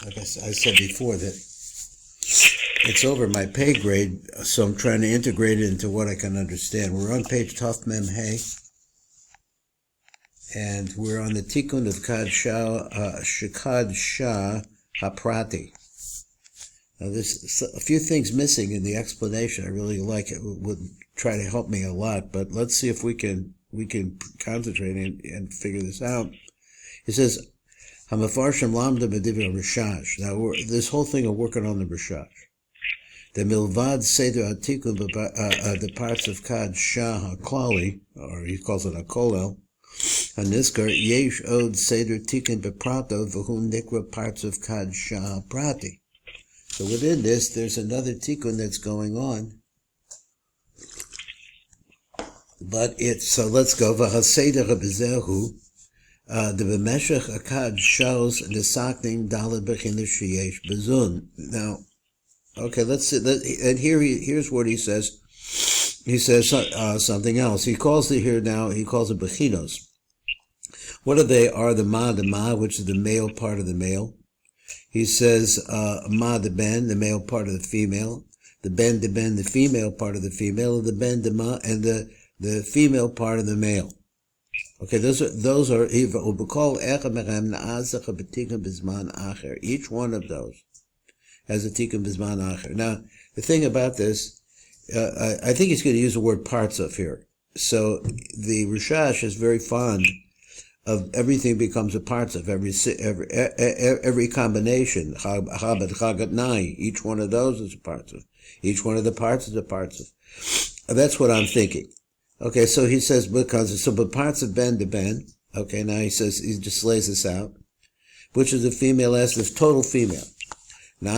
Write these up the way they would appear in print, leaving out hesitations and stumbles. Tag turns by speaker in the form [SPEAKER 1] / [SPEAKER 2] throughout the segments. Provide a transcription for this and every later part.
[SPEAKER 1] like I said before, that it's over my pay grade, so I'm trying to integrate it into what I can understand. We're on page Taf Mem Hey, and we're on the Tikkun of Kad Shaot Haprati. Now, there's a few things missing in the explanation. I really like it. It would try to help me a lot, but let's see if we can concentrate and figure this out. He says, "Hamafarshim lamda b'divrei rishash." Now, this whole thing of working on the rishash. The milvad seder hatikun, the parts of Kad Shaot Haklali, or he calls it Hakolel, Haniskar yesh od seder tikkun beprato v'hu nikra parts of Kad Shaot Haprati. So within this, there's another tikkun that's going on. But so let's go. V'haseder b'zehu, the b'meshech akad shows nesaknim dalad b'chinush sheyesh bezun. Now, okay, let's see. And here's what he says. He says something else. He calls it bechinos. What are they? Are the ma, which is the male part of the male. He says, ma de ben, the male part of the female, the ben, the female part of the female, the ben de ma, and the female part of the male. Okay, those are each one of those has a tikkun bizman acher. Now, the thing about this, I think he's going to use the word partzufi here. So the Rishash is very fond of everything becomes a partzufi, every combination, each one of those is a partzufi. Each one of the parts is a partzufi. That's what I'm thinking. Okay, so he says, but parts of ben to ben, okay, now he just lays this out, which is the female as the total female. So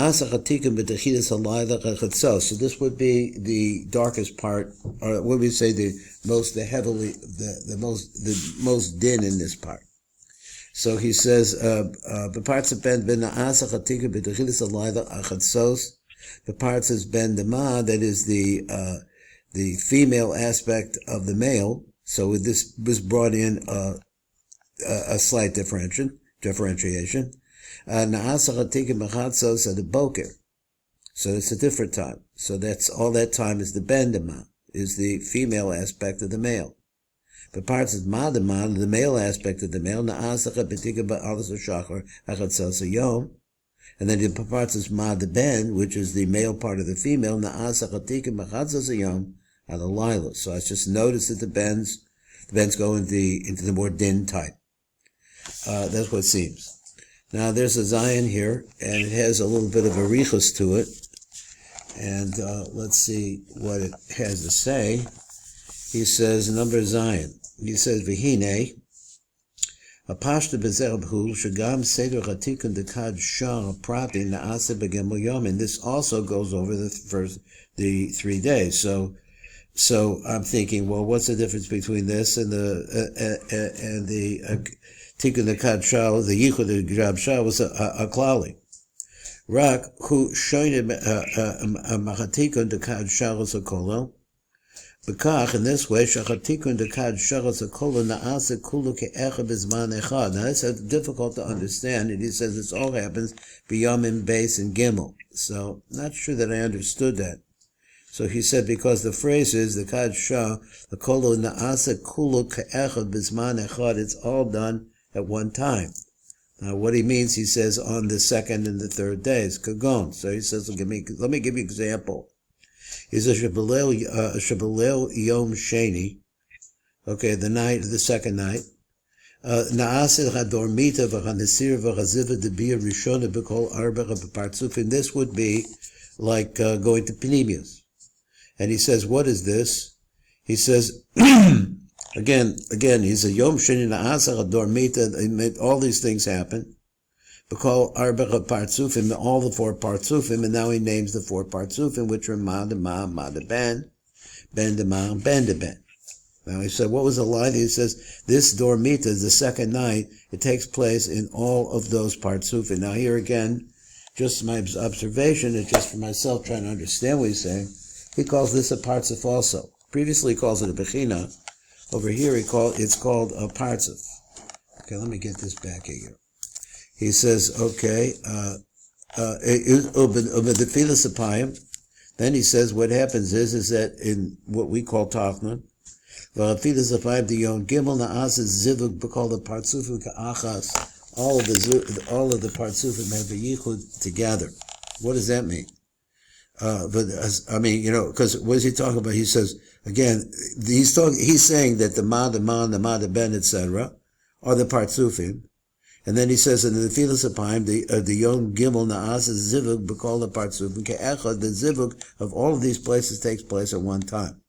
[SPEAKER 1] this would be the darkest part, or what we say the most din in this part. So he says, the parts of ben the parts is ben dema, that is the female aspect of the male. So this was brought in a slight differentiation. The boker. So it's a different time. So that's all that time is the ben dema, is the female aspect of the male. The parts is ma dema, the male aspect of the male. And then the parts is ma de ben, which is the male part of the female. So I just noticed that the bends go into the more din type. That's what it seems. Now there's a Zion here, and it has a little bit of a richus to it. And let's see what it has to say. He says, number Zion. He says, V'hine, Apashta b'zerabhu, shagam seder hatikun de Kad Shaot Haprati na'ase b'gemel yom. And this also goes over the 3 days. So I'm thinking, well, what's the difference between this and the Tikkun the Kad Shaot, the Yichud the Kad Shaot was a klali. Rak hu shoyne machatikun the Kad Shaot was a kolel. Bekach in this way, shachatikun the Kad Shaot was a kolel naase kulu ke'echa bizman echad. Now that's difficult to understand. And he says this all happens b'yomim beis and gimel. So not sure that I understood that. So he said, because the phrase is the Kad Shaot, the kolu naase kulu ke'echad bizman echad, it's all done at one time. Now, what he means, he says, on the second and the third days, kagon. So he says, let me give you an example. He says, Shabalel Yom Sheni, okay, the second night. Na'aseh hadormita v'hanesir v'chaziva debir rishona b'kol arbacha b'partzuf. And this would be like going to Pnimius. And he says, what is this? He says, Again, he's a Yom Sheni Na'aseh Dormita. All these things happen. B'kol arbacha partzufim, all the 4 partzufim, and now he names the 4 partzufim, which are ma de ma, ma de ben de ma, ben de ben. Now he said, what was the line? He says, this Dormita is the second night. It takes place in all of those partzufim. Now here again, just my observation, and just for myself trying to understand what he's saying, he calls this a partzuf also. Previously he calls it a bechina. Over here it's called a partzuf. Okay, let me get this back here. He says, okay, then he says what happens is that in what we call Tachna, all of the partzufim have a yichud together. What does that mean? I mean, because what is he talking about? He says, again, he's saying that the ma, the ben, etc., are the partzufim. And then he says in the Filas Apayim, the Yom Gimel Na'as Zivug B'kol the partzufim ke'echad, the Zivug of all of these places takes place at one time.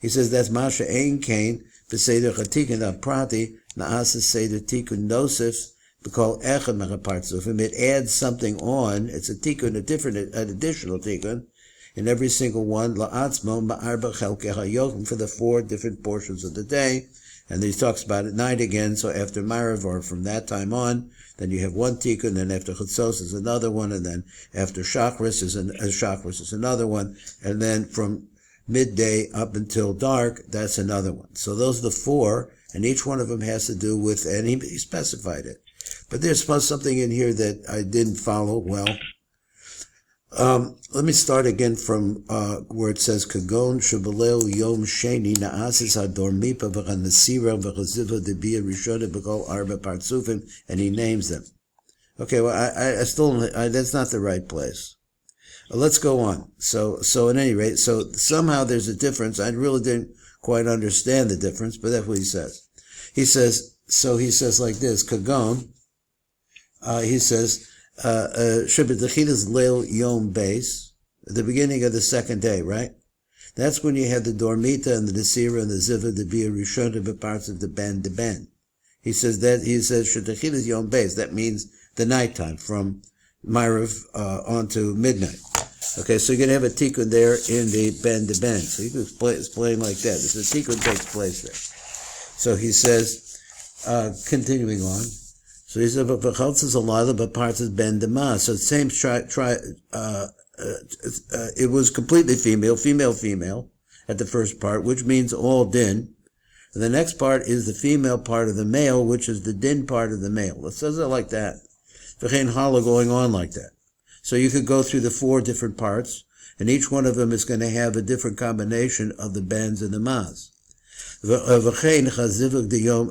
[SPEAKER 1] He says that's Masha Ein Kain B'Seder Chatikin Haprati Na'as Seder Tikkun Nosif B'kol Echad Mecha Partzufim. It adds something on. It's a tikkun, an additional tikkun in every single one. La'atzmo Ma'arba Chelkei HaYochim, for the 4 different portions of the day. And then he talks about at night again. So after Marav, or from that time on, then you have one tikkun. Then after Chutzos is another one, and then after Shachris is another one, and then from midday up until dark, that's another one. So those are the 4, and each one of them has to do with, and he specified it. But there's something in here that I didn't follow well. Let me start again from where it says Kagon Shabalel Yom Sheni Na'asis Hadormipa V'Chanasira V'Chaziva Debia Rishoda B'Kol Arba Partzufim, and he names them. Okay, well, I still, that's not the right place. Let's go on. So at any rate, so somehow there's a difference. I really didn't quite understand the difference, but that's what he says. He says like this, Kagon, he says, Shebetachidus Leil Yom Beis, at the beginning of the second day, right? That's when you have the Dormita and the Desira and the Ziva, the Bia Rishonah, the parts of the Ben. He says Shebetachidus Yom Beis, that means the nighttime, from Ma'ariv on to midnight. Okay, so you're going to have a tikkun there in the Ben. So you can explain like that. The tikkun takes place there. So he says, continuing on, so he said, but is a lot of parts of Ben Dema. So the same it was completely female at the first part, which means all din. And the next part is the female part of the male, which is the din part of the male. It says it like that. V'chein hala, going on like that. So you could go through the 4 different parts, and each one of them is going to have a different combination of the bens and the mas. V'chein chazivuk the yom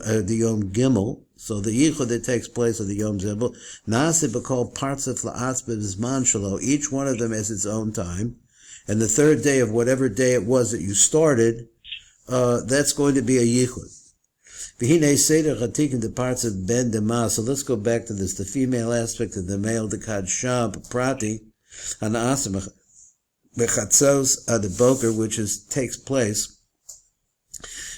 [SPEAKER 1] gimel. So the yichud that takes place of the Yom Zibul, Nasi b'kol partzuf la'atz b'zman shelo, each one of them has its own time, and the 3rd day of whatever day it was that you started, that's going to be a yichud. V'hinei seder chatikin the parts of ben dema. So let's go back to this, the female aspect of the male, the Kad Shaot Haprati Tikkun bechatzos ad boker, which takes place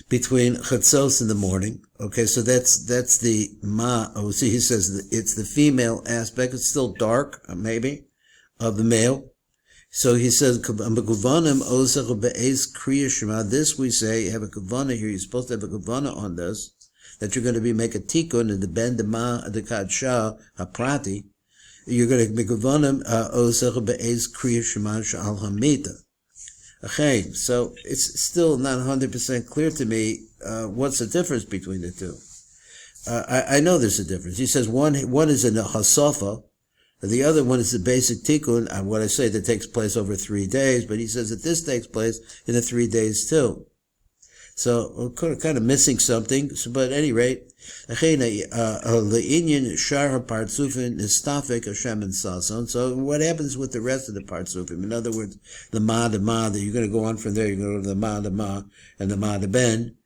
[SPEAKER 1] between chatzos in the morning. Okay, so that's the ma. Oh, see, he says it's the female aspect. It's still dark, maybe, of the male. So he says, this we say, you have a kavana here. You're supposed to have a kavana on this, that you're going to make a tikkun in the ben dema, the Kad Shaot Haprati. You're going to make a kavana osach be'ez kriya shema sha'al hamita. Okay, so it's still not 100% clear to me what's the difference between the two. I know there's a difference. He says one is in a hasafa, the other one is the basic tikkun, and what I say that takes place over 3 days, but he says that this takes place in the 3 days too. So we're kind of missing something, but at any rate, Shaar partzufin nistafik Hashem and sason. So what happens with the rest of the partzufim? In other words, the ma, that you're going to go on from there, you're going to go to the ma, and the ma, ben.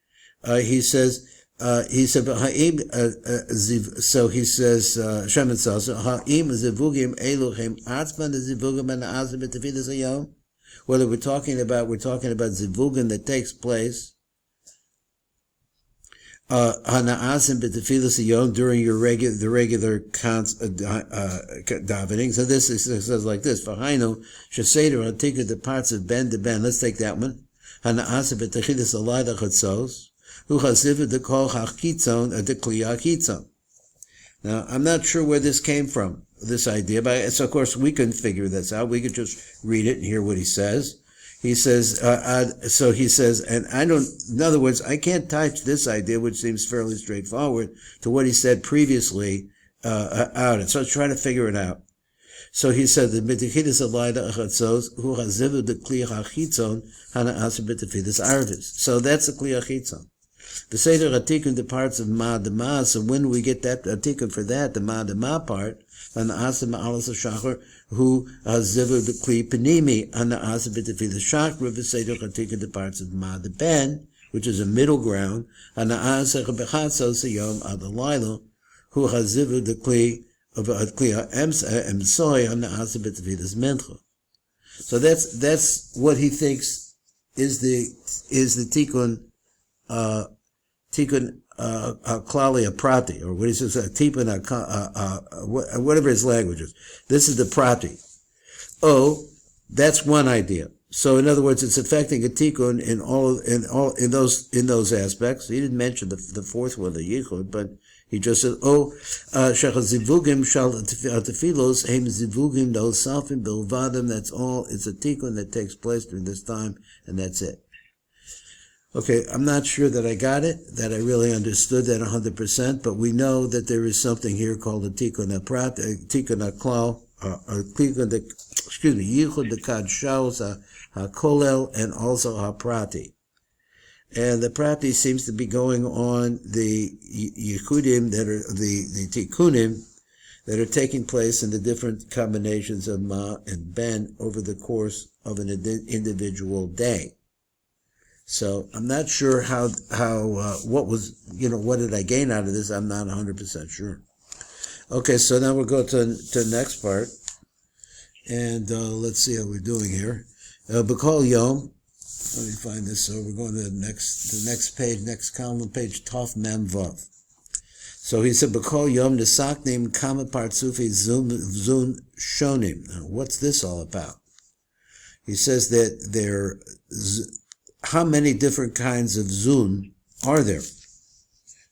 [SPEAKER 1] He says, so he says, Hashem and sason, ha'im zivugim eluchem atzman zivugim and azim b'tefilas hayom. Whether we're talking about zivugim that takes place during your regular davening. So this says like this: V'hainu sheseder hatikah, the parts of ben to ben. Let's take that one. Hana'asim b'techilas alayda chatzos hu chasiv the kol hachitzon the kliya chitzon. Now I'm not sure where this came from, this idea, but so of course we couldn't figure this out. We could just read it and hear what he says. He says, and in other words, I can't touch this idea, which seems fairly straightforward, to what he said previously out. So try to figure it out. So he said the B'Tichidus Alayda Achatzos Hu Hazivu the Kli Hachitzon Hana Asa B'Tichidus Arvis. So that's the Kli Hachitzon. The Seder Hatikun departs of Ma de Ma. So when we get that Hatikun for that, the Ma de Ma part, Hana Asa Ma'alas Shachar Hu Hazivu the Kli Panimi Hana Asa B'Tichidus Shachar. The Seder Hatikun departs of Ma de Ben, which is a middle ground, Hana Asa B'Chatzos Yom Adalaylo Hu Hazivu the Kli. So that's what he thinks is the tikkun klali aprati, or what he says tikkun whatever his language is. This is the prati. Oh, that's one idea. So in other words, it's affecting a tikkun in those aspects. He didn't mention the fourth one, the yichud, but he just said, Zivugim shall tefilos heim Zivugim d'osafim bilvadim. That's all. It's a tikkun that takes place during this time, and that's it. Okay, I'm not sure that I got it, that I really understood that 100%, but we know that there is something here called a tikkun aprat, tikkun aklal, or tikkun yichud the Kad Shaot Hakolel, and also Haprati. And the prati seems to be going on the yichudim that are the tikkunim that are taking place in the different combinations of ma and ben over the course of an individual day. So I'm not sure what did I gain out of this? I'm not 100% sure. Okay, so now we'll go to the next part, and let's see how we're doing here. B'kol yom. Let me find this. So we're going to the next page, next column, page Tov Mem Vav. So he said, "B'kol yom nesaknim kama partzufi zun shonim." Now, what's this all about? He says that how many different kinds of zun are there?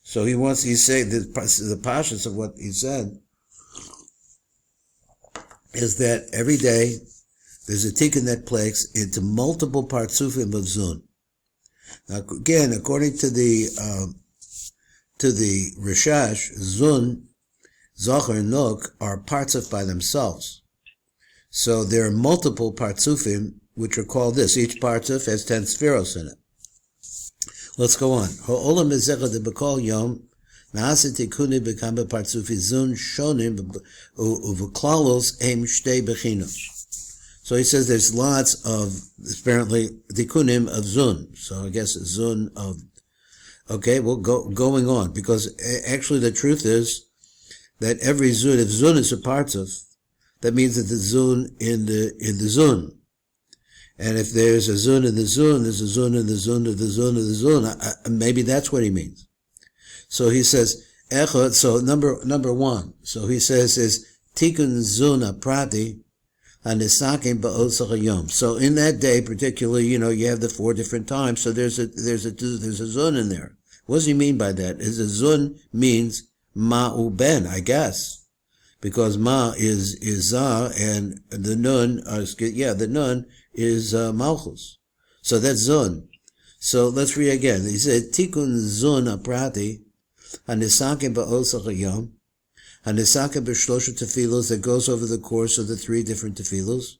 [SPEAKER 1] So he's saying the pashas of what he said is that every day there's a tikkun that plays into multiple partzufim of zun. Now, again, according to the Rishash, zun, zocher, and nuk are partzuf by themselves. So there are multiple partzufim which are called this. Each partzuf has 10 spheros in it. Let's go on. Ha'olam ezechad b'kol yom na'aseh tikkuni b'kam partzufi zun shonim u'v'klalos em shtei bechinos. So he says there's lots of, apparently, tikkunim of zun. So I guess zun of, okay, well, going on. Because actually the truth is that every zun, if zun is a partzuf, that means that the zun in the zun. And if there's a zun in the zun, there's a zun in the zun of the zun of the zun. Maybe that's what he means. So he says, echad, so number one. So he says is tikkun zun aprati, so in that day, particularly, you have the 4 different times. So there's a zun in there. What does he mean by that? Is a zun means ma u ben, I guess, because ma is za, and the nun, the nun is malchus. So that's zun. So let's read again. He said tikkun zun aprati hanisakim ba'osach hayom. Hanisaka b'shlosha tefilos, that goes over the course of the 3 different tefilos.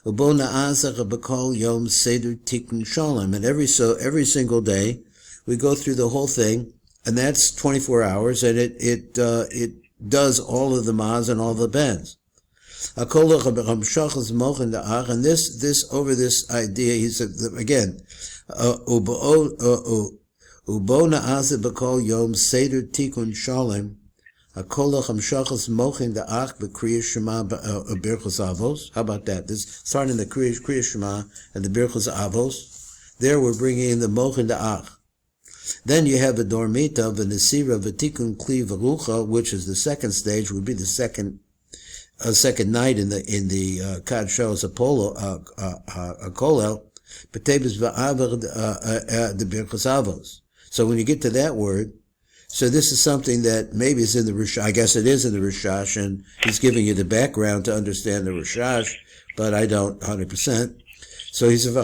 [SPEAKER 1] Ubo na'azach b'kol yom seder tikkun shalom, and every single day we go through the whole thing, and that's 24 hours, and it does all of the ma'as and all the bens. And this over this idea, he said again, ubo na'azach b'kol yom seder tikkun shalom. How about that? This starting the Kriya Shema and the Birchos Avos. There we're bringing in the Mochin Da'ach. Then you have the Dormita, the Nesira, the Tikkun Kli Verucha, which is the second stage, would be the second night in the Kad Shaot Kolel, B'Tebes V'Aver the Birchos Avos. So when you get to that word, so this is something that maybe is in the Rishash. I guess it is in the Rishash, and he's giving you the background to understand the Rishash, but I don't 100%. So he says, that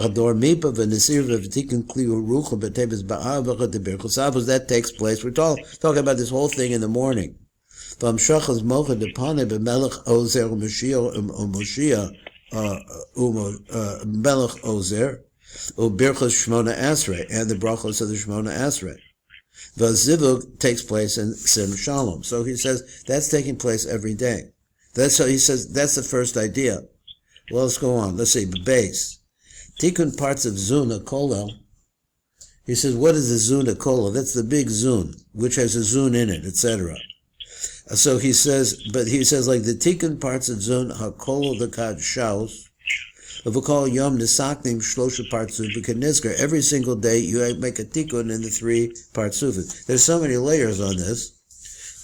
[SPEAKER 1] takes place. We're talking about this whole thing in the morning. V'amshachas mocha depane b'melech ozer u'moshiach melech ozer u'birchos Shmona Esrei, and the brachos of the Shmona Esrei. The Zivug takes place in Sim Shalom. So he says that's taking place every day. So he says that's the first idea. Well, let's go on. Let's see, the base. Tikkun parts of Zun HaKolel. He says, what is the Zun HaKolel? That's the big Zun, which has a Zun in it, etc. So he says like the Tikkun parts of Zun HaKolel the Kad Shaot Haprati Yom Nisaknim Shlosha partzufi Nizkar. Every single day you make a tikkun in the 3 partzufi. There's so many layers on this.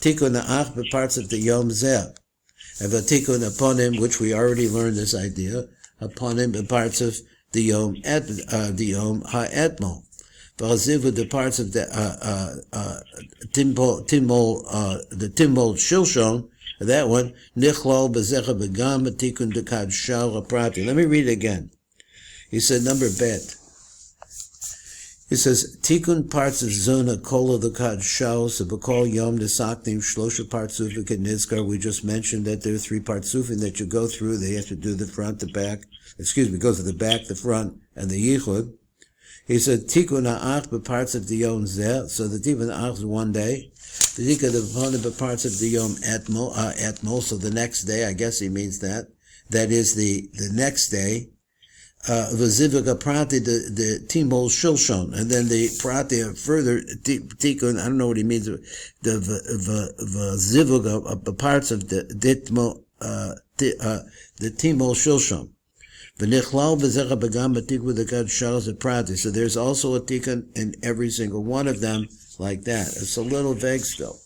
[SPEAKER 1] Tikkun Ach parts of the Yom Zeh. And the tikkun upon him, which we already learned this idea, upon him parts of the Yom Ha'etmo. V'azivu the parts of the Timol Shilshon. That one, Nichlol Bezecha Begam Tikkun de Kad Shaot Haprati. Let me read it again. He said, number bet. He says, Tikkun parts of Zona Kola the Kad Shaot Sebekol Yom Nesaknim Shlosha partzufi Nizkar. We just mentioned that there are 3 partzufim that you go through. They have to do the front, the back. Go to the back, the front, and the yichud. He said, Tikkun Ha'ach parts of the Yom Zeh. So the Tikkun Ha'ach is one day. The Tikkun the parts of the Yom Etmo, so the next day, I guess he means that. That is the next day. V'zivug Prati, the Timol Shilshon, and then the Prati, further Tikkun, I don't know what he means, the Zivug parts of the Timol Shilshon. V'nichlal b'zecha begam b'tikkun the Kad Shaot Haprati. So there's also a tikkun in every single one of them, like that. It's a little vague still.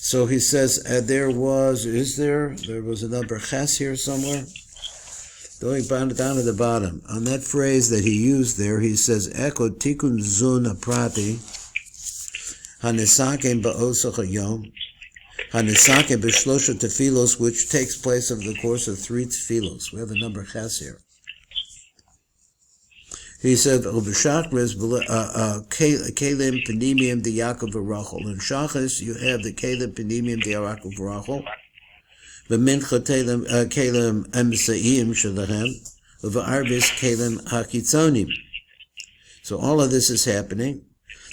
[SPEAKER 1] So he says, there was a number ches here somewhere? Going down at the bottom. On that phrase that he used there, he says, Eko tikkun zun haprati, hanesakem ba'osach hayom, hanesakem b'shlosha tefilos, which takes place over the course of 3 tefilos. We have a number ches here. He said, "Ubeshachris kelim penimium de Yaakov v'Rachel." In Shachris, you have the kelim penimium de Yaakov v'Rachel. B'mincha kelim emsaim shalahem, v'arbis kelim hakitzonim. So all of this is happening.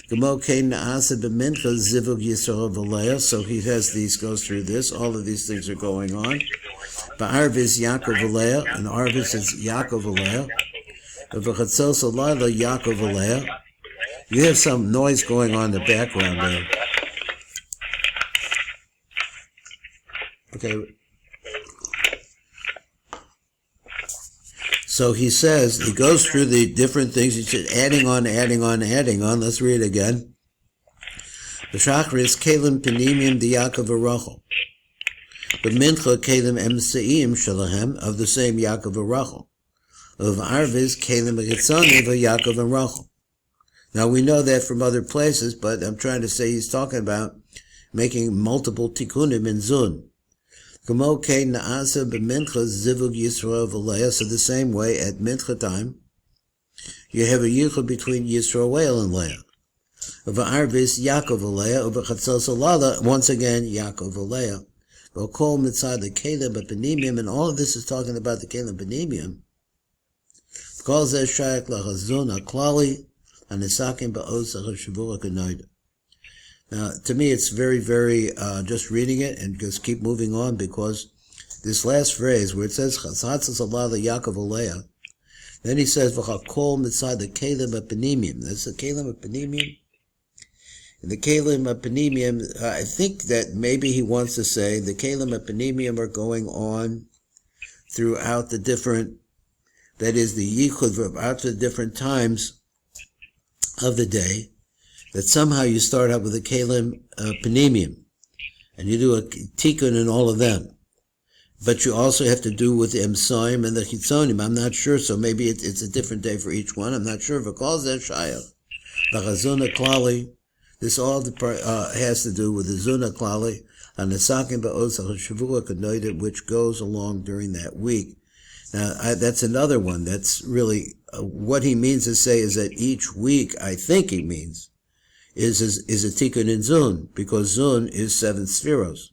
[SPEAKER 1] Gemo kein naasa b'mincha zivug Yisrael v'leah. So he has these, goes through this. All of these things are going on. B'arbis Yaakov v'leah, and arbis is Yaakov v'leah. You have some noise going on in the background there. Okay. So he says, he goes through the different things. He said, adding on. Let's read it again. B'shachris kelim penimium de Yaakov v'Rachel. B'mincha kelim emsaim shalahem, of the same Yaakov v'Rachel. Of Arvis, Kalim, Gitzani, Yaakov, and Rachel. Now we know that from other places, but I'm trying to say he's talking about making multiple tikkunim in Zun. Gemo kein naasa b'mincha zivug Yisrael v'leah. So the same way at mincha time, you have a yichud between Yisrael and Leah. Of Arvis, Yaakov v'leah. Of Chatzos Alala, once again Yaakov v'leah. V'kol mitzad the kelim b'penimium, and all of this is talking about the kelim b'penimium. Now, to me, it's very, very, just reading it and just keep moving on, because this last phrase where it says, Yaakov, then he says, V'chakol mitzad the kelim apenimium. That's the kelim apenimium. And the kelim apenimium, I think that maybe he wants to say the kelim apenimium are going on throughout the different, that is the yichud out to the different times of the day, that somehow you start out with the kelim penimium, and you do a tikkun in all of them. But you also have to do with the emsoim and the chitzonim. I'm not sure, so maybe it's a different day for each one. I'm not sure if it calls that shayach. The chazuna klali, this all has to do with the zuna klali, and the sakim ba'osach shavua kanoida, which goes along during that week. Now, that's another one. That's really, what he means to say is that each week, I think he means, is a tikkun in Zun, because Zun is 7 spheros,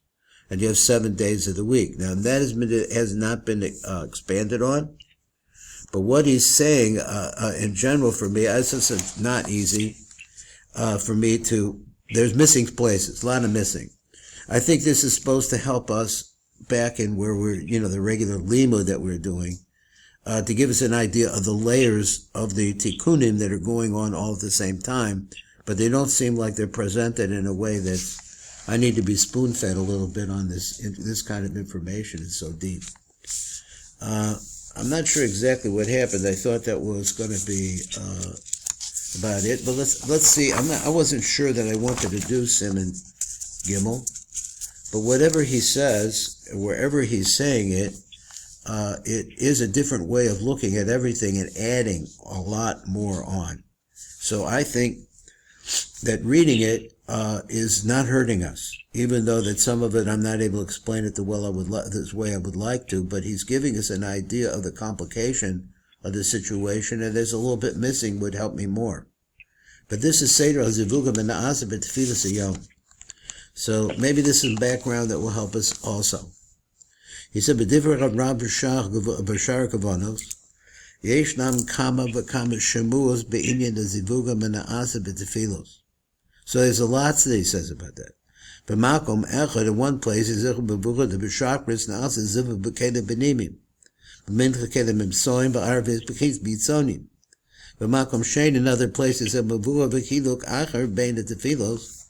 [SPEAKER 1] and you have 7 days of the week. Now, that has not been expanded on, but what he's saying in general for me, it's just not easy for me to, there's missing places, a lot of missing. I think this is supposed to help us back in where we're, the regular limud that we're doing, to give us an idea of the layers of the tikkunim that are going on all at the same time, but they don't seem like they're presented in a way that I need to be spoon-fed a little bit on this kind of information. It's so deep. I'm not sure exactly what happened. I thought that was going to be about it, but let's see. I wasn't sure that I wanted to do Siman Gimel, but whatever he says, wherever he's saying it, it is a different way of looking at everything and adding a lot more on. So I think that reading it is not hurting us, even though that some of it I'm not able to explain it this way I would like to, but he's giving us an idea of the complication of the situation, and there's a little bit missing would help me more. But this is Seder Zivugim and Na'aseh B'Tfilas Hayom. So maybe this is background that will help us also. He said, "B'divrei Rav Shaar Hakavanot, yeshnam kama v'kama shemuos be'inyan Zivugim and Na'aseh B'Tfilos." So there's a lot that he says about that. B'makom echad, in one place, he says, "B'buchad b'shakris Na'aseh Zivug b'keda b'nimim, b'mincha keda mimsoim b'arvis b'kis b'itzonim." B'makom shein, in other places, he says, "B'buchad b'chiluk acher bein Tfilos."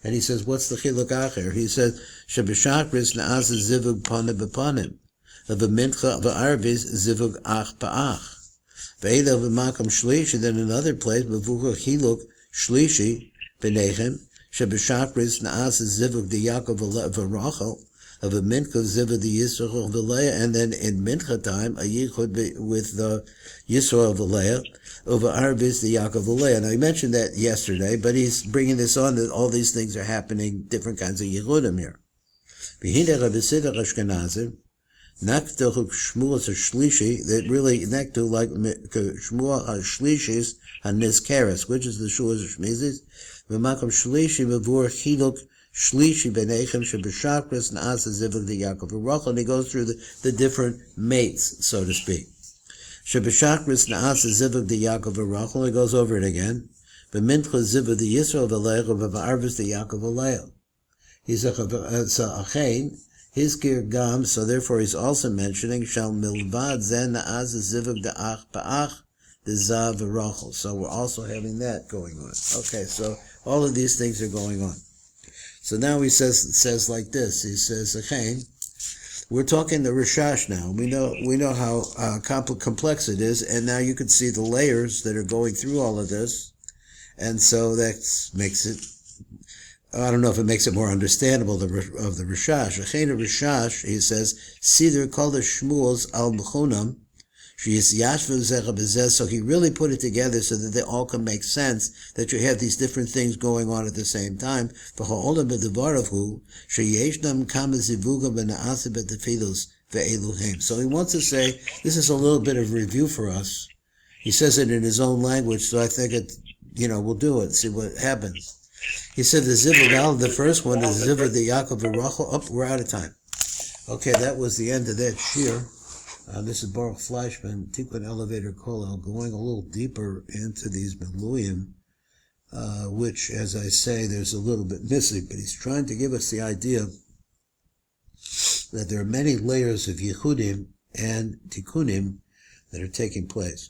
[SPEAKER 1] And he says, what's the chiluk acher? He says, "Sheb'shakris Na'aseh Zivug panim b'panim, v'mincha v'arvis Zivug ach ba'ach." Ve'ela v'makom shlishi, then another place, "B'buchad chiluk shlishi b'nechem, sheb'shakris Na'aseh Zivug d'Yakov v'Rachel, of a mincha zivug d'Yisroel v'Leah," and then in mincha time a yichud with the Yisroel v'Leah over Arvis the Yaakov v'Leah. Now he mentioned that yesterday, but he's bringing this on that all these things are happening, different kinds of yichudim here. V'hinei Rabbesidach Ashkenazi naktu shmuas hashlishi, that really naktu like shmuas hashlishis hanizkeres, which is the shuas hashmizis. V'makom shlishi mevur chiluk shlishi benechem sheb'shakris Na'aseh Zivug d'Yakov v'Rachel, and he goes through the different mates, so to speak. Sheb'shakris Na'aseh Zivug d'Yakov v'Rachel, he goes over it again. B'mincha Zivug d'Yisrael v'Leah v'Arvis d'Yakov v'Leah. He's a achein, his gir gam, so therefore he's also mentioning shal milvad zen Na'aseh Zivug d'ach ba'ach d'zav v'Rachel. So we're also having that going on. Okay, so all of these things are going on. So now he says like this. He says, "Achein, we're talking the Rishash now. We know how complex it is, and now you can see the layers that are going through all of this, and so that makes it. I don't know if it makes it more understandable of the Rishash. Achein Rishash," he says, "Sidr kol the shmuels al mechunam." So he really put it together so that they all can make sense, that you have these different things going on at the same time. So he wants to say, this is a little bit of review for us. He says it in his own language, so I think we'll do it, see what happens. He said the Zivug, the first one is Zivug the Yaakov v'Rachel. We're out of time. Okay, that was the end of that shir. This is Baruch Fleischman, Tikkun Elevator Kollel, going a little deeper into these MILUIM, which, as I say, there's a little bit missing, but he's trying to give us the idea that there are many layers of Yehudim and Tikkunim that are taking place.